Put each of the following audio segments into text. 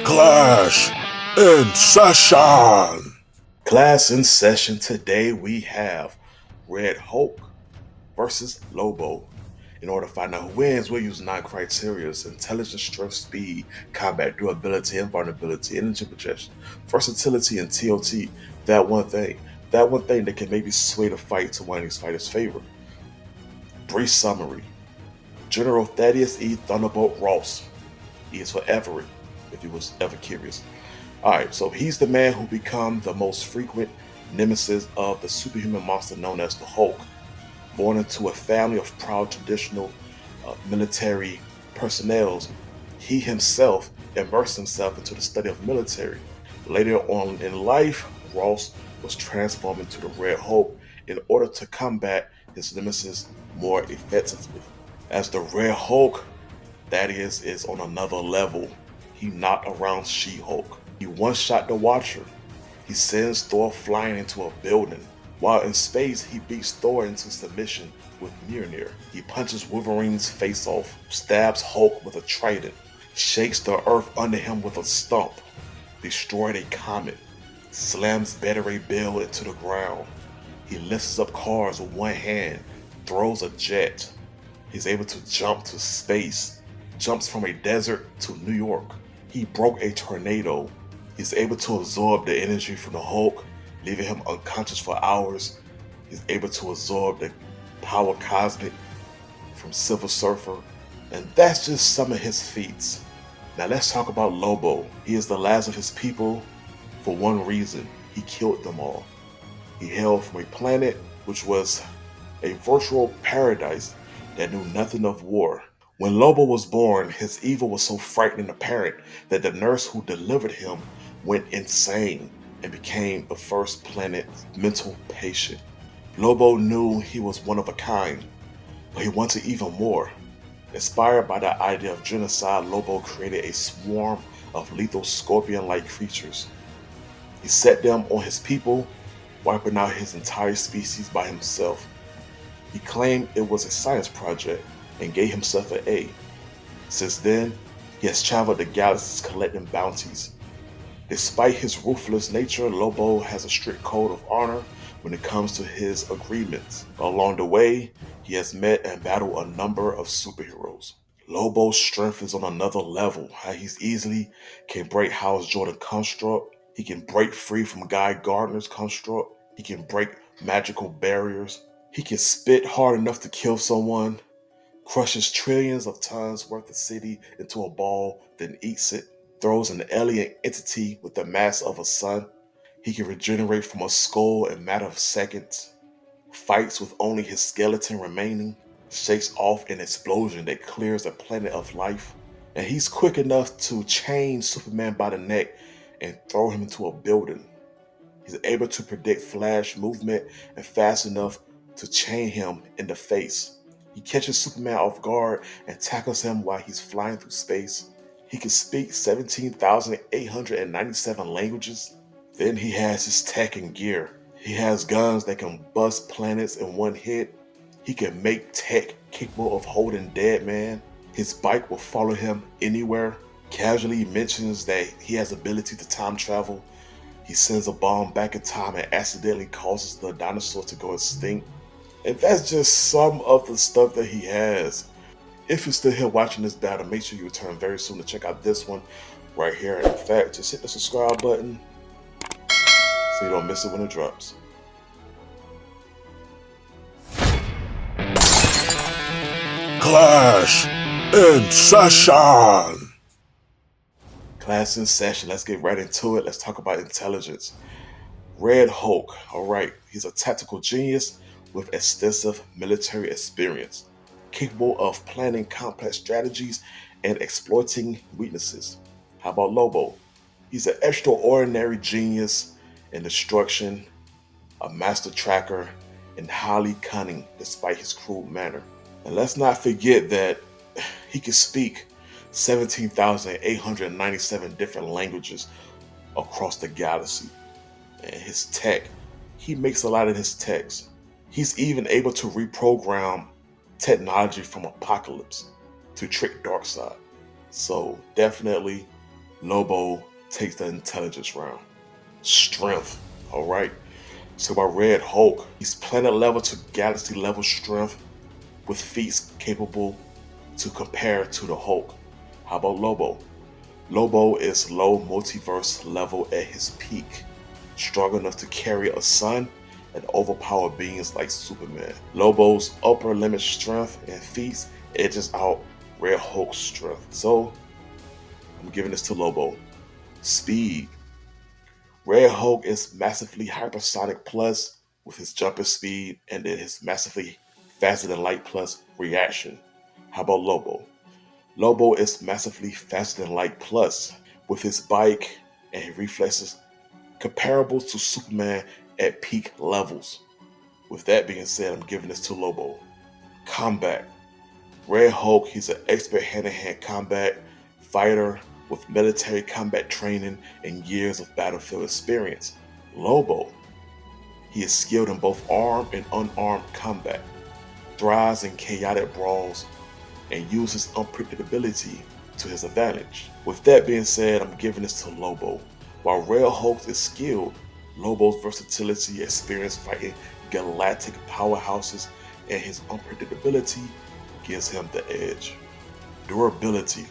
Clash in session. Class in session. Today we have Red Hulk versus Lobo. In order to find out who wins, we'll use 9 criteria: intelligence, strength, speed, combat, durability, invulnerability, energy projection, versatility, and TOT. That one thing. That one thing that can maybe sway the fight to one of these fighters' favor. Brief summary. General Thaddeus E. Thunderbolt Ross. E is for Everett, if you was ever curious. Alright, so he's the man who become the most frequent nemesis of the superhuman monster known as the Hulk. Born into a family of proud traditional military personnel, he himself immersed himself into the study of military. Later on in life, Ross was transformed into the Red Hulk in order to combat his nemesis more effectively. As the Red Hulk, Thaddeus is on another level. He knocked around She-Hulk. He one-shot the Watcher. He sends Thor flying into a building. While in space, he beats Thor into submission with Mjolnir. He punches Wolverine's face off, stabs Hulk with a trident, shakes the earth under him with a stump, destroyed a comet, slams Beta Ray Bill into the ground. He lifts up cars with one hand, throws a jet. He's able to jump to space, jumps from a desert to New York. He broke a tornado. He's able to absorb the energy from the Hulk, leaving him unconscious for hours. He's able to absorb the power cosmic from Silver Surfer. And that's just some of his feats. Now let's talk about Lobo. He is the last of his people for one reason. He killed them all. He hailed from a planet which was a virtual paradise that knew nothing of war. When Lobo was born, his evil was so frightening and apparent that the nurse who delivered him went insane and became the first planet's mental patient. Lobo knew he was one of a kind, but he wanted even more. Inspired by the idea of genocide, Lobo created a swarm of lethal scorpion-like creatures. He set them on his people, wiping out his entire species by himself. He claimed it was a science project and gave himself an A. Since then, he has traveled the galaxies collecting bounties. Despite his ruthless nature, Lobo has a strict code of honor when it comes to his agreements. Along the way, he has met and battled a number of superheroes. Lobo's strength is on another level. How he's easily can break House Jordan construct. He can break free from Guy Gardner's construct. He can break magical barriers. He can spit hard enough to kill someone, crushes trillions of tons worth of city into a ball, then eats it, throws an alien entity with the mass of a sun. He can regenerate from a skull in a matter of seconds, fights with only his skeleton remaining, shakes off an explosion that clears a planet of life, and he's quick enough to chain Superman by the neck and throw him into a building. He's able to predict Flash movement and fast enough to chain him in the face. He catches Superman off guard and tackles him while he's flying through space. He can speak 17,897 languages. Then he has his tech and gear. He has guns that can bust planets in one hit. He can make tech capable of holding dead man. His bike will follow him anywhere. Casually mentions that he has ability to time travel. He sends a bomb back in time and accidentally causes the dinosaur to go extinct. And that's just some of the stuff that he has. If you're still here watching this battle, make sure you return very soon to check out this one right here. In fact, just hit the subscribe button so you don't miss it when it drops. Clash in session. Class in session. Let's get right into it. Let's talk about intelligence. Red Hulk. Alright, he's a tactical genius with extensive military experience, capable of planning complex strategies and exploiting weaknesses. How about Lobo? He's an extraordinary genius in destruction, a master tracker, and highly cunning despite his cruel manner. And let's not forget that he can speak 17,897 different languages across the galaxy. And his tech, he makes a lot of his techs. He's even able to reprogram technology from Apocalypse to trick Darkseid. So definitely Lobo takes the intelligence round. Strength, alright? So by Red Hulk, he's planet level to galaxy level strength with feats capable to compare to the Hulk. How about Lobo? Lobo is low multiverse level at his peak, strong enough to carry a sun and overpower beings like Superman. Lobo's upper limit strength and feats edges out Red Hulk's strength. So I'm giving this to Lobo. Speed. Red Hulk is massively hypersonic plus with his jumping speed, and then his massively faster than light plus reaction. How about Lobo? Lobo is massively faster than light plus with his bike and reflexes comparable to Superman at peak levels. With that being said, I'm giving this to Lobo. Combat. Red Hulk, he's an expert hand-to-hand combat fighter with military combat training and years of battlefield experience. Lobo, he is skilled in both armed and unarmed combat, thrives in chaotic brawls, and uses unpredictability to his advantage. With that being said, I'm giving this to Lobo. While Red Hulk is skilled, Lobo's versatility, experience fighting galactic powerhouses, and his unpredictability gives him the edge. Durability.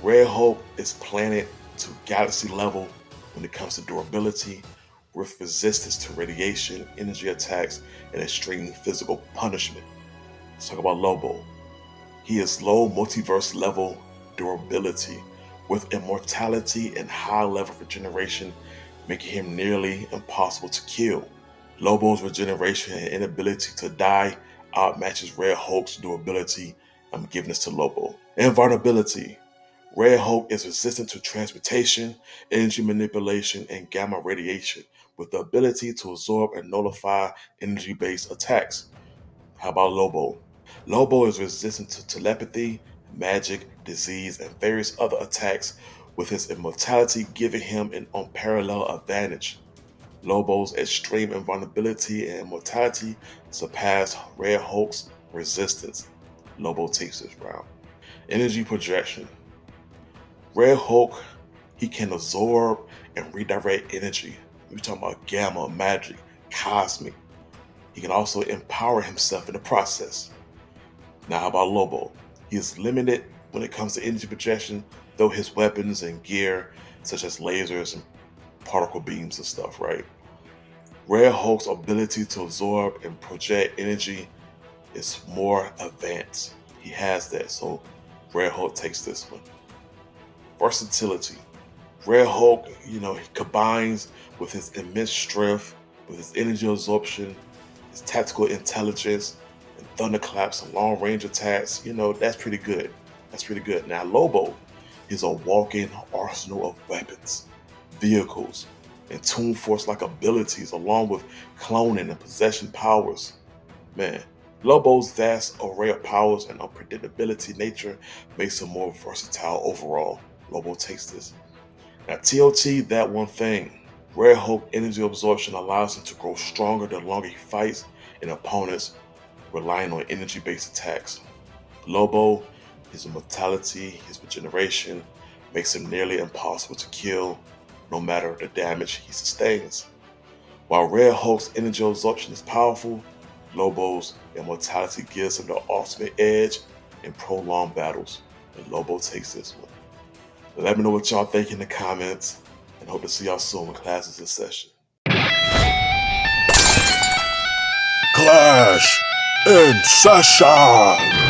Red Hulk is planet to galaxy level when it comes to durability, with resistance to radiation, energy attacks, and extreme physical punishment. Let's talk about Lobo. He is low multiverse level durability, with immortality and high level regeneration, making him nearly impossible to kill. Lobo's regeneration and inability to die outmatches Red Hulk's durability. I'm giving this to Lobo. Invulnerability. Red Hulk is resistant to transmutation, energy manipulation, and gamma radiation, with the ability to absorb and nullify energy-based attacks. How about Lobo? Lobo is resistant to telepathy, magic, disease, and various other attacks, with his immortality giving him an unparalleled advantage. Lobo's extreme invulnerability and immortality surpass Red Hulk's resistance. Lobo takes this round. Energy projection. Red Hulk, he can absorb and redirect energy. We're talking about gamma, magic, cosmic. He can also empower himself in the process. Now, how about Lobo? He is limited when it comes to energy projection, though his weapons and gear, such as lasers and particle beams and stuff, right? Red Hulk's ability to absorb and project energy is more advanced. He has that, so Red Hulk takes this one. Versatility. Red Hulk, he combines with his immense strength, with his energy absorption, his tactical intelligence, and thunderclaps and long-range attacks. That's pretty good. That's pretty good. Now, Lobo is a walking arsenal of weapons, vehicles, and Toon Force-like abilities, along with cloning and possession powers. Man, Lobo's vast array of powers and unpredictability nature makes him more versatile overall. Lobo takes this. Now, TOT, that one thing. Red Hulk energy absorption allows him to grow stronger the longer he fights and opponents relying on energy-based attacks. Lobo, his immortality, his regeneration, makes him nearly impossible to kill, no matter the damage he sustains. While Red Hulk's energy absorption is powerful, Lobo's immortality gives him the ultimate edge in prolonged battles, and Lobo takes this one. Let me know what y'all think in the comments, and hope to see y'all soon when class is in session. Clash in session.